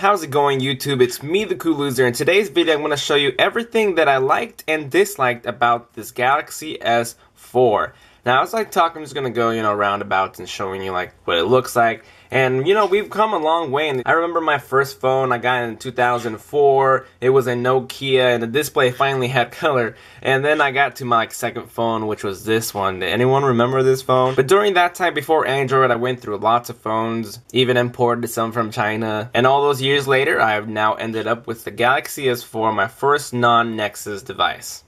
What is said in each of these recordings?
How's it going, YouTube? It's me, the Cool Loser. In today's video, I'm going to show you everything that I liked and disliked about this Galaxy S4. Now, as I talk, I'm just going to go, roundabouts and showing you like what it looks like. And, we've come a long way. And I remember my first phone I got in 2004. It was a Nokia, and the display finally had color. And then I got to my second phone, which was this one. Did anyone remember this phone? But during that time, before Android, I went through lots of phones, even imported some from China. And all those years later, I have now ended up with the Galaxy S4, my first non-Nexus device.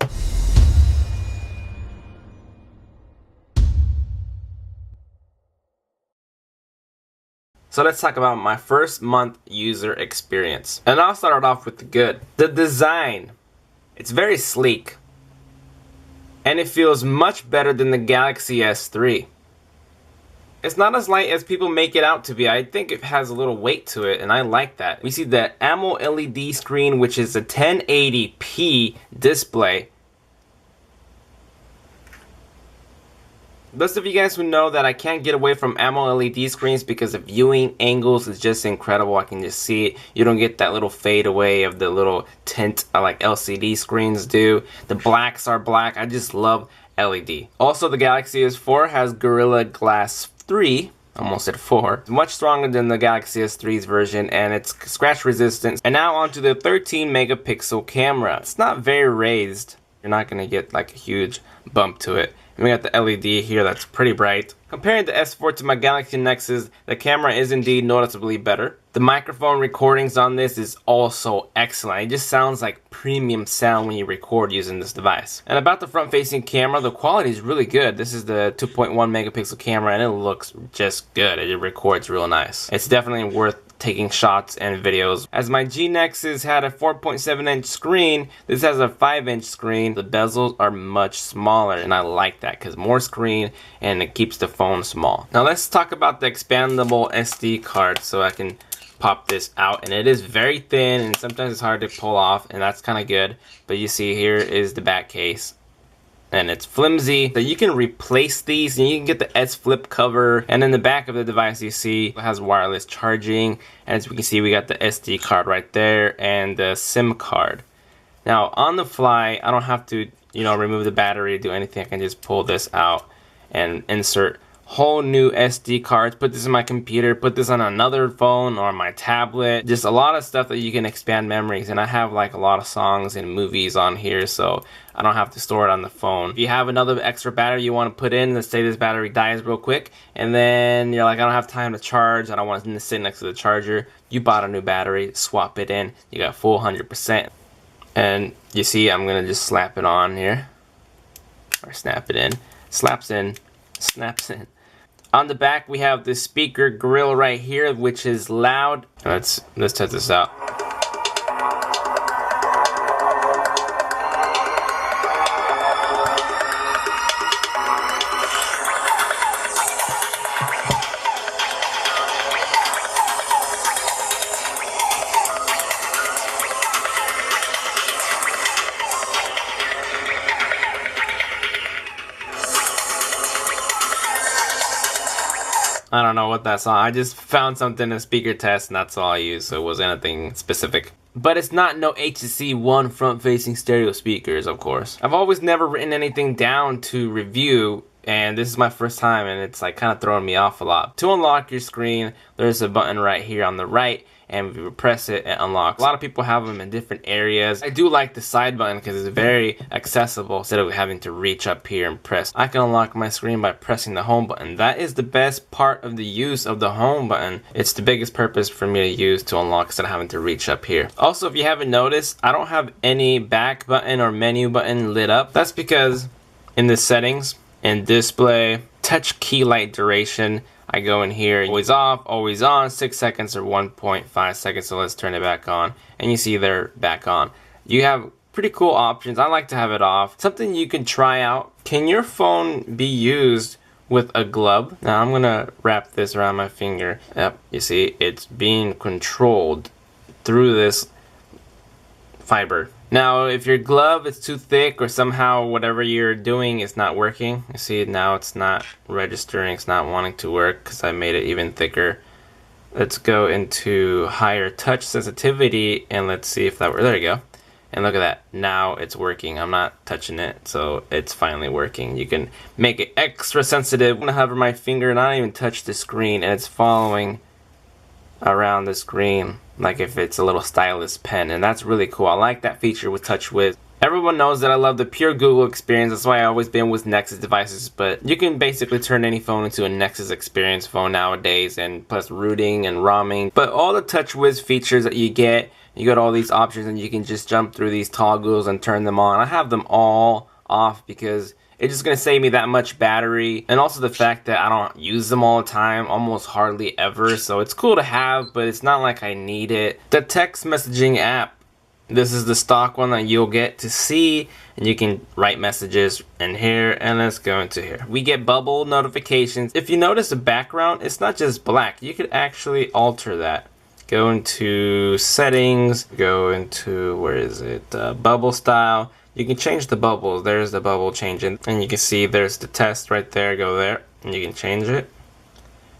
So let's talk about my first month user experience. And I'll start off with the good. The design. It's very sleek. And it feels much better than the Galaxy S3. It's not as light as people make it out to be. I think it has a little weight to it, and I like that. We see the AMOLED LED screen, which is a 1080p display. Those of you guys who know that I can't get away from AMOLED LED screens because the viewing angles is just incredible. I can just see it. You don't get that little fade away of the little tint like LCD screens do. The blacks are black. I just love LED. Also, the Galaxy S4 has Gorilla Glass 3. Almost said 4. It's much stronger than the Galaxy S3's version, and it's scratch resistant. And now onto the 13 megapixel camera. It's not very raised. You're not going to get like a huge bump to it. And we got the LED here that's pretty bright. Comparing the S4 to my Galaxy Nexus, the camera is indeed noticeably better. The microphone recordings on this is also excellent. It just sounds like premium sound when you record using this device. And about the front-facing camera, the quality is really good. This is the 2.1 megapixel camera, and it looks just good. It records real nice. It's definitely worth taking shots and videos. As my G Nexus had a 4.7-inch screen, this has a 5-inch screen. The bezels are much smaller, and I like that because more screen and it keeps the phone small. Now let's talk about the expandable SD card. So I can pop this out, and it is very thin, and sometimes it's hard to pull off, and that's kind of good. But you see here is the back case. And it's flimsy, so you can replace these and you can get the S Flip cover. And in the back of the device, you see it has wireless charging, and as we can see, we got the SD card right there and the SIM card. Now on the fly, I don't have to remove the battery, do anything. I can just pull this out and insert whole new SD cards, put this in my computer, put this on another phone or my tablet. Just a lot of stuff that you can expand memories, and I have like a lot of songs and movies on here, so I don't have to store it on the phone. If you have another extra battery you want to put in, let's say this battery dies real quick, and then you're like, I don't have time to charge, I don't want it to sit next to the charger. You bought a new battery, swap it in, you got full 100%. And you see, I'm gonna just slap it on here, or snap it in, slaps in, snaps in. On the back, we have the speaker grill right here, which is loud. Let's test this out. I don't know what that's on. I just found something in a speaker test, and that's all I used, so it wasn't anything specific. But it's not no HTC One front-facing stereo speakers, of course. I've always never written anything down to review, and this is my first time, and it's like kind of throwing me off a lot. To unlock your screen, there's a button right here on the right, and if you press it, it unlocks. A lot of people have them in different areas. I do like the side button because it's very accessible instead of having to reach up here and press. I can unlock my screen by pressing the home button. That is the best part of the use of the home button. It's the biggest purpose for me to use to unlock instead of having to reach up here. Also, if you haven't noticed, I don't have any back button or menu button lit up. That's because in the settings, in display, touch key light duration, I go in here, always off, always on, 6 seconds or 1.5 seconds, so let's turn it back on, and you see they're back on. You have pretty cool options. I like to have it off. Something you can try out. Can your phone be used with a glove? Now I'm gonna wrap this around my finger. Yep, you see, it's being controlled through this fiber. Now, if your glove is too thick or somehow whatever you're doing is not working, you see now it's not registering, it's not wanting to work because I made it even thicker. Let's go into higher touch sensitivity and let's see if that works. There you go. And look at that. Now it's working. I'm not touching it, so it's finally working. You can make it extra sensitive. I'm gonna hover my finger and not even touch the screen, and it's following around the screen like if it's a little stylus pen, and that's really cool. I like that feature with TouchWiz. Everyone knows that I love the pure Google experience. That's why I've always been with Nexus devices, but you can basically turn any phone into a Nexus experience phone nowadays, and plus rooting and ROMing. But all the TouchWiz features that you get all these options, and you can just jump through these toggles and turn them on. I have them all off because it's just going to save me that much battery, and also the fact that I don't use them all the time, almost hardly ever, so it's cool to have, but it's not like I need it. The text messaging app, this is the stock one that you'll get to see, and you can write messages in here, and let's go into here. We get bubble notifications. If you notice the background, it's not just black. You could actually alter that. Go into settings, go into, where is it, bubble style. You can change the bubbles. There's the bubble changing, and you can see there's the test right there. Go there, and you can change it.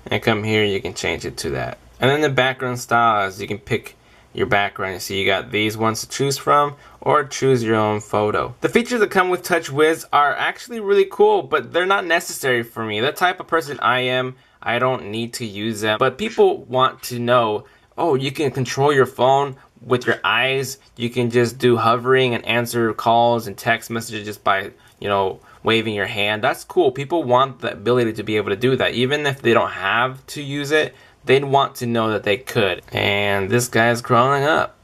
And come here, you can change it to that. And then the background styles, you can pick your background. You see you got these ones to choose from, or choose your own photo. The features that come with TouchWiz are actually really cool, but they're not necessary for me. The type of person I am, I don't need to use them. But people want to know, oh, you can control your phone with your eyes. You can just do hovering and answer calls and text messages just by, you know, waving your hand. That's cool. People want the ability to be able to do that. Even if they don't have to use it, they'd want to know that they could. And this guy's crawling up.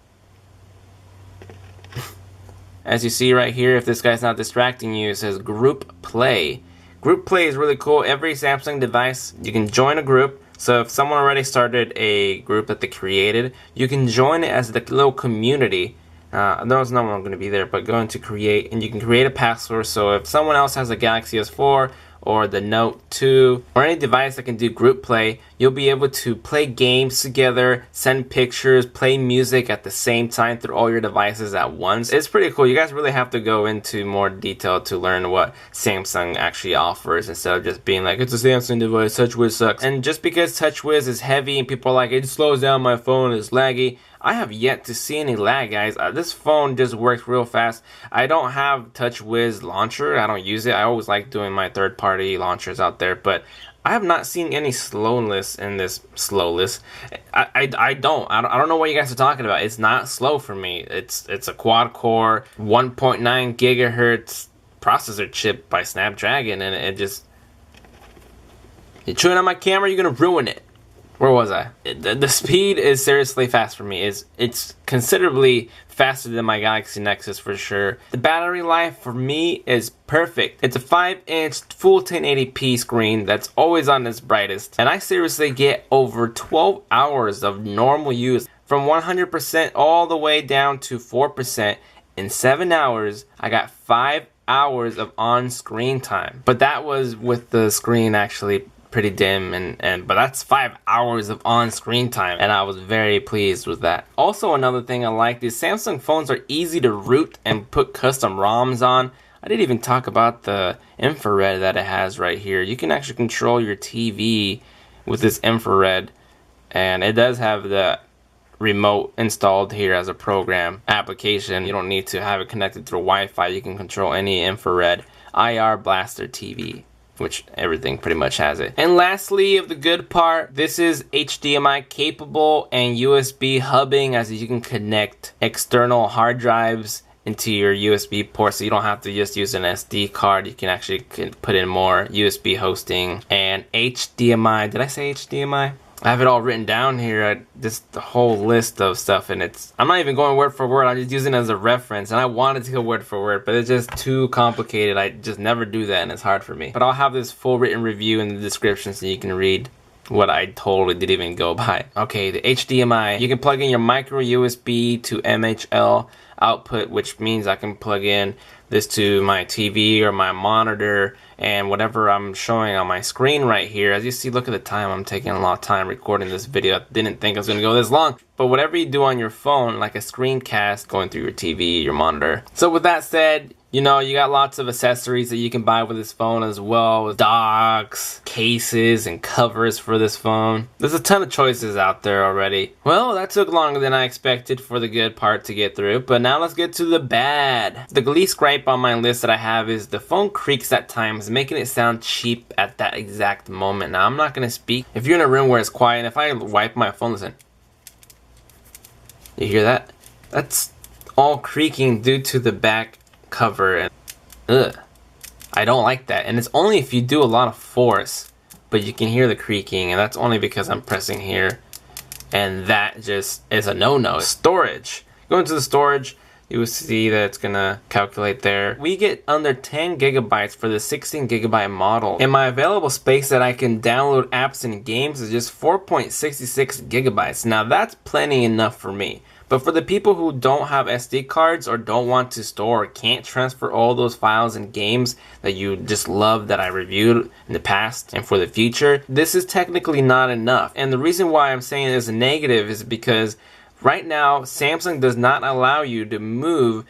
As you see right here, if this guy's not distracting you, it says Group Play. Group Play is really cool. Every Samsung device, you can join a group. So if someone already started a group that they created, you can join it as the little community. There's no one going to be there, but go into create, and you can create a password. So if someone else has a Galaxy S4 or the Note 2 or any device that can do group play, you'll be able to play games together, send pictures, play music at the same time through all your devices at once. It's pretty cool. You guys really have to go into more detail to learn what Samsung actually offers, instead of just being like, it's a Samsung device, TouchWiz sucks. And just because TouchWiz is heavy and people are like, it slows down my phone, it's laggy, I have yet to see any lag, guys. This phone just works real fast. I don't have TouchWiz launcher. I don't use it. I always like doing my third-party launchers out there, but I have not seen any slowness in this. I don't know what you guys are talking about. It's not slow for me. It's a quad-core 1.9 gigahertz processor chip by Snapdragon, and it just... You're chewing on my camera, you're gonna ruin it. Where was I? The speed is seriously fast for me. It's considerably faster than my Galaxy Nexus for sure. The battery life for me is perfect. It's a 5-inch full 1080p screen that's always on its brightest. And I seriously get over 12 hours of normal use. From 100% all the way down to 4%. In 7 hours, I got 5 hours of on-screen time. But that was with the screen actually pretty dim, but that's 5 hours of on-screen time, and I was very pleased with that. Also, another thing I like is Samsung phones are easy to root and put custom ROMs on. I didn't even talk about the infrared that it has right here. You can actually control your TV with this infrared, and it does have the remote installed here as a program application. You don't need to have it connected through Wi-Fi. You can control any infrared IR blaster TV, which everything pretty much has it. And lastly, of the good part, this is HDMI capable and USB hubbing, as you can connect external hard drives into your USB port, so you don't have to just use an SD card. You can actually put in more USB hosting and HDMI. Did I say HDMI? I have it all written down here, just the whole list of stuff, and I'm not even going word for word, I'm just using it as a reference, and I wanted to go word for word, but it's just too complicated. I just never do that, and it's hard for me. But I'll have this full written review in the description so you can read what I totally didn't even go by. Okay, the HDMI, you can plug in your micro USB to MHL output, which means I can plug in this to my TV or my monitor, and whatever I'm showing on my screen right here. As you see, look at the time. I'm taking a lot of time recording this video. I didn't think it was going to go this long. but whatever you do on your phone, like a screencast going through your TV, your monitor. So with that said, you know, you got lots of accessories that you can buy with this phone as well, with docks, cases, and covers for this phone. There's a ton of choices out there already. Well, that took longer than I expected for the good part to get through, but now let's get to the bad. The least gripe on my list that I have is the phone creaks at times, making it sound cheap at that exact moment. Now, I'm not gonna speak. If you're in a room where it's quiet, and if I wipe my phone, listen. You hear that? That's all creaking due to the back cover, and I don't like that. And it's only if you do a lot of force, but you can hear the creaking, and that's only because I'm pressing here, and that just is a no-no. Storage. Go into the storage, you will see that it's gonna calculate there. We get under 10 gigabytes for the 16 gigabyte model, and my available space that I can download apps and games is just 4.66 gigabytes. Now that's plenty enough for me. But for the people who don't have SD cards or don't want to store or can't transfer all those files and games that you just love that I reviewed in the past and for the future, this is technically not enough. And the reason why I'm saying it is a negative is because right now Samsung does not allow you to move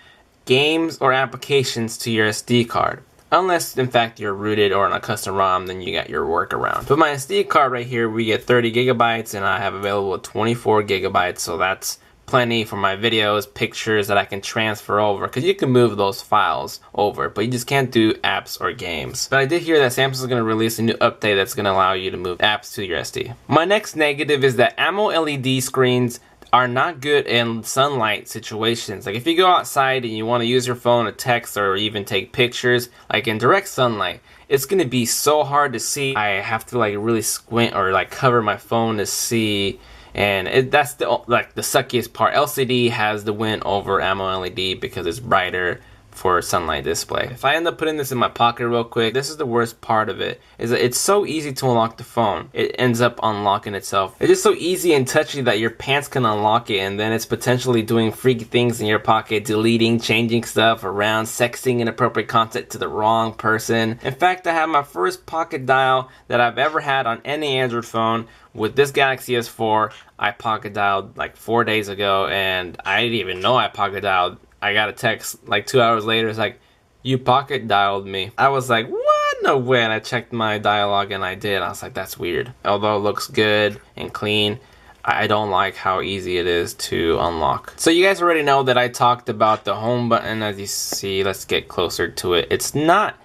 games or applications to your SD card. Unless, in fact, you're rooted or on a custom ROM, then you got your workaround. But my SD card right here, we get 30 gigabytes and I have available 24 gigabytes, so that's plenty for my videos, pictures that I can transfer over, because you can move those files over, but you just can't do apps or games. But I did hear that Samsung is going to release a new update that's going to allow you to move apps to your SD. My next negative is that AMOLED screens are not good in sunlight situations. Like if you go outside and you want to use your phone to text or even take pictures, like in direct sunlight, it's going to be so hard to see. I have to like really squint or like cover my phone to see. And that's the suckiest part. LCD has the win over AMOLED because it's brighter for sunlight display. If I end up putting this in my pocket real quick, this is the worst part of it, is that it's so easy to unlock the phone. It ends up unlocking itself. It's just so easy and touchy that your pants can unlock it, and then it's potentially doing freaky things in your pocket, deleting, changing stuff around, sexting inappropriate content to the wrong person. In fact, I have my first pocket dial that I've ever had on any Android phone with this Galaxy S4. I pocket dialed like 4 days ago, and I didn't even know I pocket dialed. I got a text like 2 hours later. It's like, you pocket dialed me. I was like, what? No way. And I checked my dialogue and I did. I was like, that's weird. Although it looks good and clean, I don't like how easy it is to unlock. So you guys already know that I talked about the home button. As you see, let's get closer to it. It's not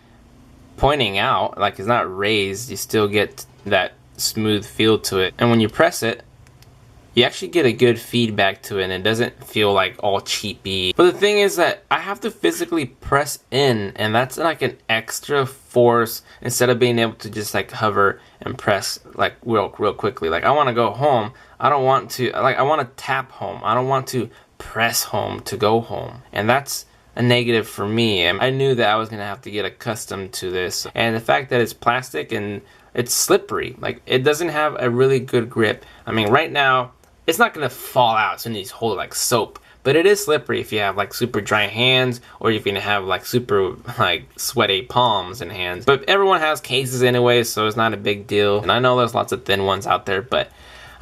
pointing out, like it's not raised. You still get that smooth feel to it. And when you press it, you actually get a good feedback to it, and it doesn't feel like all cheapy. But the thing is that I have to physically press in, and that's like an extra force instead of being able to just like hover and press like real quickly. Like I want to go home. I don't want to, like I want to tap home. I don't want to press home to go home. And that's a negative for me. And I knew that I was going to have to get accustomed to this. And the fact that it's plastic and it's slippery, like it doesn't have a really good grip. I mean, right now, it's not going to fall out as soon as you hold it like soap, but it is slippery if you have like super dry hands, or if you have like super like sweaty palms and hands. But everyone has cases anyway, so it's not a big deal. And I know there's lots of thin ones out there, but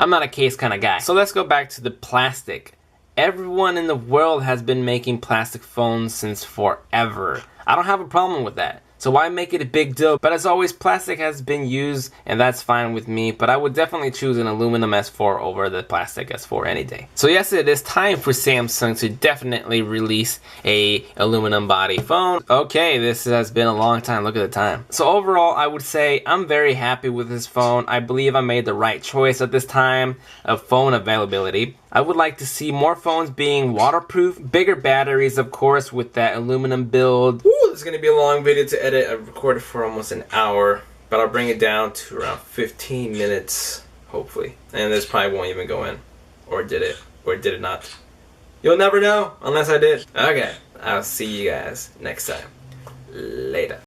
I'm not a case kind of guy. So let's go back to the plastic. Everyone in the world has been making plastic phones since forever. I don't have a problem with that. So why make it a big deal? But as always, plastic has been used, and that's fine with me. But I would definitely choose an aluminum S4 over the plastic S4 any day. So yes, it is time for Samsung to definitely release a aluminum body phone. Okay, this has been a long time. Look at the time. So overall, I would say I'm very happy with this phone. I believe I made the right choice at this time of phone availability. I would like to see more phones being waterproof, bigger batteries, of course, with that aluminum build. Woo, this is going to be a long video to edit. I recorded for almost an hour, but I'll bring it down to around 15 minutes, hopefully. And this probably won't even go in. Or did it? Or did it not? You'll never know, unless I did. Okay, I'll see you guys next time. Later.